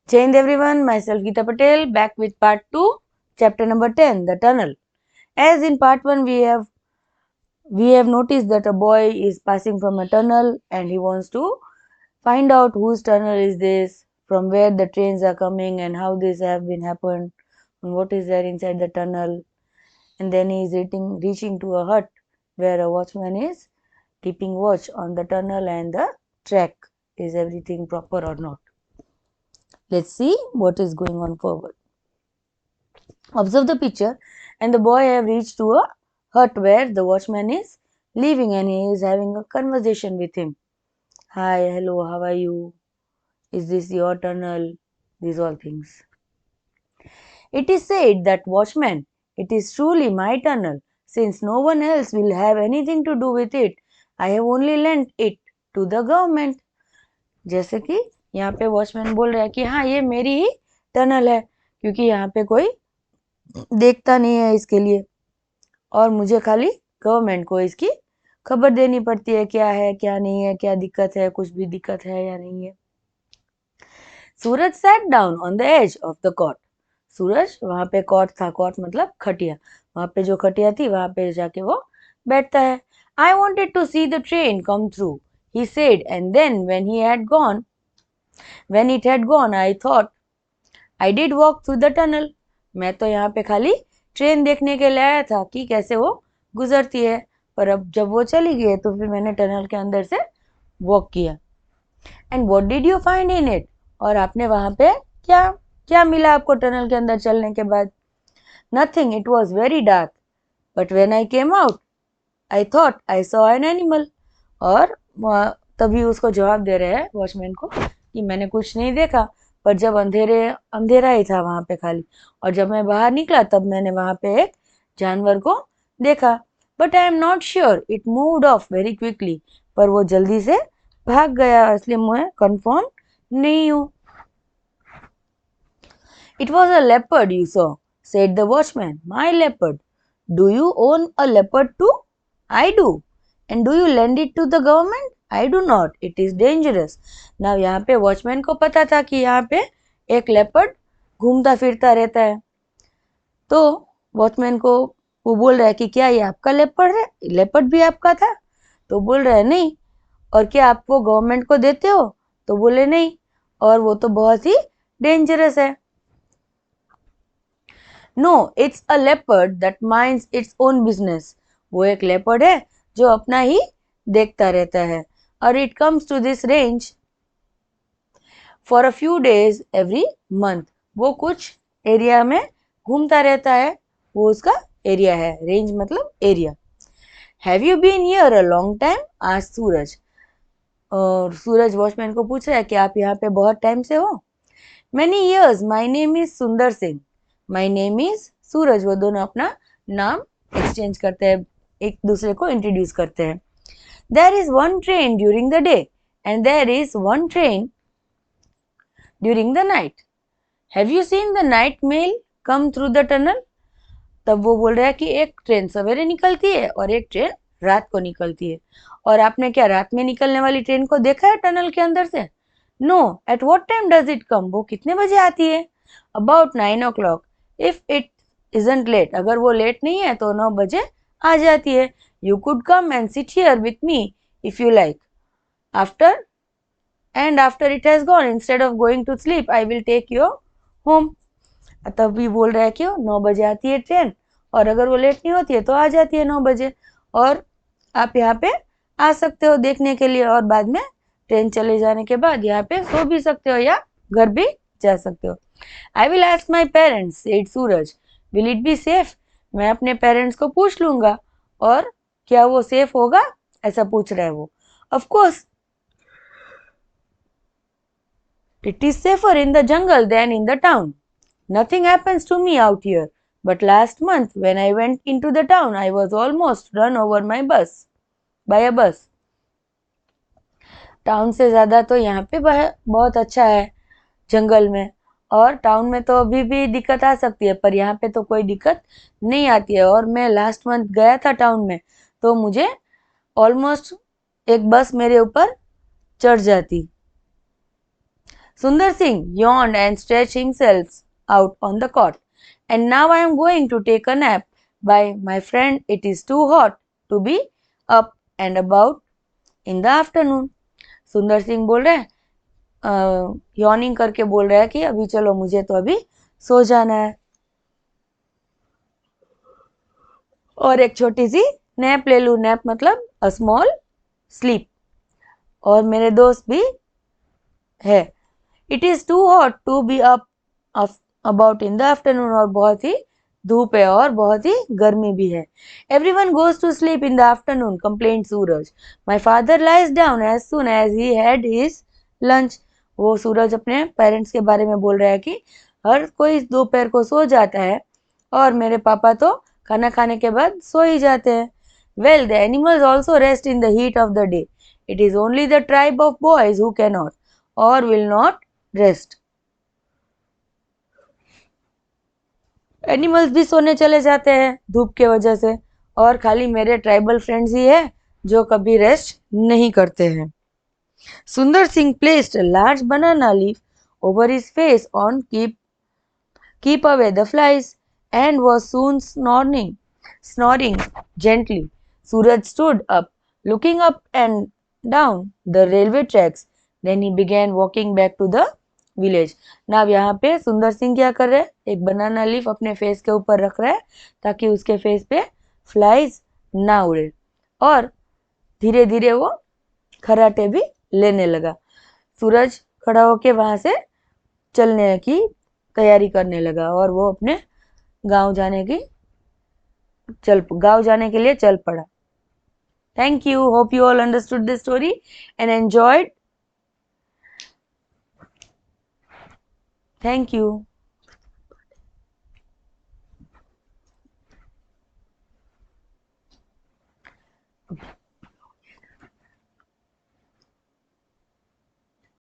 Jai Hind everyone, myself Geeta Patel, back with part 2, chapter number 10, the tunnel. As in part 1, we have noticed that a boy is passing from a tunnel and he wants to find out whose tunnel is this, from where the trains are coming and how this have been happened, and what is there inside the tunnel. And then he is reaching to a hut where a watchman is keeping watch on the tunnel and the track. Is everything proper or not? Let's see what is going on forward. Observe the picture, and the boy have reached to a hut where the watchman is living and he is having a conversation with him. Hi, hello, how are you? Is this your tunnel? These all things. It is said that watchman, it is truly my tunnel, since no one else will have anything to do with it. I have only lent it to the government. जैसे कि यहाँ पे watchman बोल रहा है कि हाँ ये मेरी ही टनल है क्योंकि यहाँ पे कोई देखता नहीं है इसके लिए और मुझे खाली गवर्नमेंट को इसकी खबर देनी पड़ती है क्या है क्या नहीं है, क्या दिक्कत है, कुछ भी दिक्कत है या नहीं है. Suraj sat down on the edge of the cot. Suraj वहां पे कॉट था, कॉट मतलब खटिया, वहां पे जो खटिया थी वहां पे जाके वो बैठता है. I wanted to see the train come through, he said, and then when it had gone, I thought I did walk through the tunnel. मैं तो यहाँ पे खाली ट्रेन देखने के लिए आया था कि कैसे वो गुजरती है, पर अब जब वो चली गई तो फिर मैंने टनल के अंदर से वॉक किया. And what did you find in it? और आपने वहां पे क्या क्या मिला आपको टनल के अंदर चलने के बाद? Nothing, it was very dark, but when I came out I thought I saw an animal. और तभी उसको जवाब दे रहे हैं वॉचमैन को कि मैंने कुछ नहीं देखा, पर जब अंधेरा ही था वहां पे खाली, और जब मैं बाहर निकला तब मैंने वहां पे एक जानवर को देखा. But I am not sure, it moved of very quickly. पर वो जल्दी से भाग गया, इसलिए मैं कंफर्म नहीं हूँ. It was a leopard you saw, said the watchman. My leopard? Do you own a leopard too? I do. And do you lend it to the government? I do not, it is dangerous. Now यहाँ पे watchman को पता था कि यहाँ पे एक leopard घूमता फिरता रहता है, तो वॉचमैन को वो बोल रहा है कि क्या ये आपका लेपर्ड है? लेपर्ड भी आपका था? तो बोल रहा है नहीं. और क्या आप वो गवर्नमेंट को देते हो? तो बोले नहीं, और वो तो बहुत ही डेंजरस है. No, it's a leopard that minds its own business. वो एक लेपर्ड है जो अपना ही देखता रहता है. और it comes to this range for a few days every month. वो कुछ एरिया में घूमता रहता है, वो उसका एरिया है. रेंज मतलब area. Have you been here a long time? आज सूरज. और सूरज वॉचमैन को पूछ रहा है कि आप यहाँ पे बहुत टाइम से हो? Many years, my name is सुंदर सिंह. माई नेम इज सूरज. वो दोनों अपना नाम एक्सचेंज करते हैं, एक दूसरे को इंट्रोड्यूस करते हैं. There is one train during the day and there is one train during the night. Have you seen the night mail come through the tunnel? तब वो बोल रहा है कि एक ट्रेन सवेरे निकलती है और एक ट्रेन रात को निकलती है. और आपने क्या रात में निकलने वाली ट्रेन को देखा है टनल के अंदर से? No. At what time does it come? वो कितने बजे आती है? About 9 o'clock. If it isn't late, अगर वो लेट नहीं है तो 9 बजे आ जाती है. You could come and sit here with me if you like. After it has gone, instead of going to sleep, I will take you home. तभी बोल रहा है कि 9 बजे आती है ट्रेन, और अगर वो लेट नहीं होती है तो आ जाती है 9 बजे, और आप यहाँ पे आ सकते हो देखने के लिए, और बाद में ट्रेन चले जाने के बाद यहाँ पे सो भी सकते हो या घर भी जा सकते हो. I will ask my parents, said Suraj. Will it be safe? मैं अपने पेरेंट्स को पूछ लूंगा. और क्या वो सेफ होगा, ऐसा पूछ रहा है वो. Of course it is safer in the jungle than in the town. Nothing happens to me out here. But last month, when I went into the town, I was almost run over by a bus. Town से ज़्यादा तो यहाँ पे बहुत अच्छा है जंगल में, और टाउन में तो अभी भी दिक्कत आ सकती है, पर यहाँ पे तो कोई दिक्कत नहीं आती है. और मैं लास्ट मंथ गया था टाउन में, तो मुझे ऑलमोस्ट एक बस मेरे ऊपर चढ़ जाती. Sundar Singh yawned and stretched himself out on the cot. And now I am going to take a nap. By my friend, it is too hot to be up and about in the afternoon. सुंदर सिंह बोल रहे हैं, yawning करके बोल रहा है कि अभी चलो, मुझे तो अभी सो जाना है और एक छोटी सी नैप ले लूं. नैप मतलब अ स्मॉल स्लीप. और मेरे दोस्त भी है. It is too hot to be up about in the afternoon. और बहुत ही धूप है और बहुत ही गर्मी भी है. Everyone goes to sleep in the afternoon, complained Suraj. My father lies down as soon as he had his lunch. वो सूरज अपने पेरेंट्स के बारे में बोल रहा है कि हर कोई दोपहर को सो जाता है और मेरे पापा तो खाना खाने के बाद सो ही जाते हैं. Well, the animals also rest in the heat of the day. It is only the tribe of boys who can not और विल नॉट रेस्ट. एनिमल्स भी सोने चले जाते हैं धूप के वजह से और खाली मेरे ट्राइबल फ्रेंड्स ही है जो कभी रेस्ट नहीं करते हैं. सुंदर Singh placed a large banana leaf over his face on keep away the flies and was soon snoring gently. Suraj stood up, looking up and down the railway tracks. Then he began walking back to the village. नाव यहाँ पे सुंदर सिंह क्या कर रहे हैं, एक banana leaf अपने फेस के ऊपर रख रहा है ताकि उसके फेस पे फ्लाइज ना उड़े और धीरे धीरे वो खराटे भी लेने लगा. सूरज खड़ा होके वहां से चलने की तैयारी करने लगा और वो अपने गांव जाने के लिए चल पड़ा. Thank you. Hope you all understood this story and enjoyed. Thank you.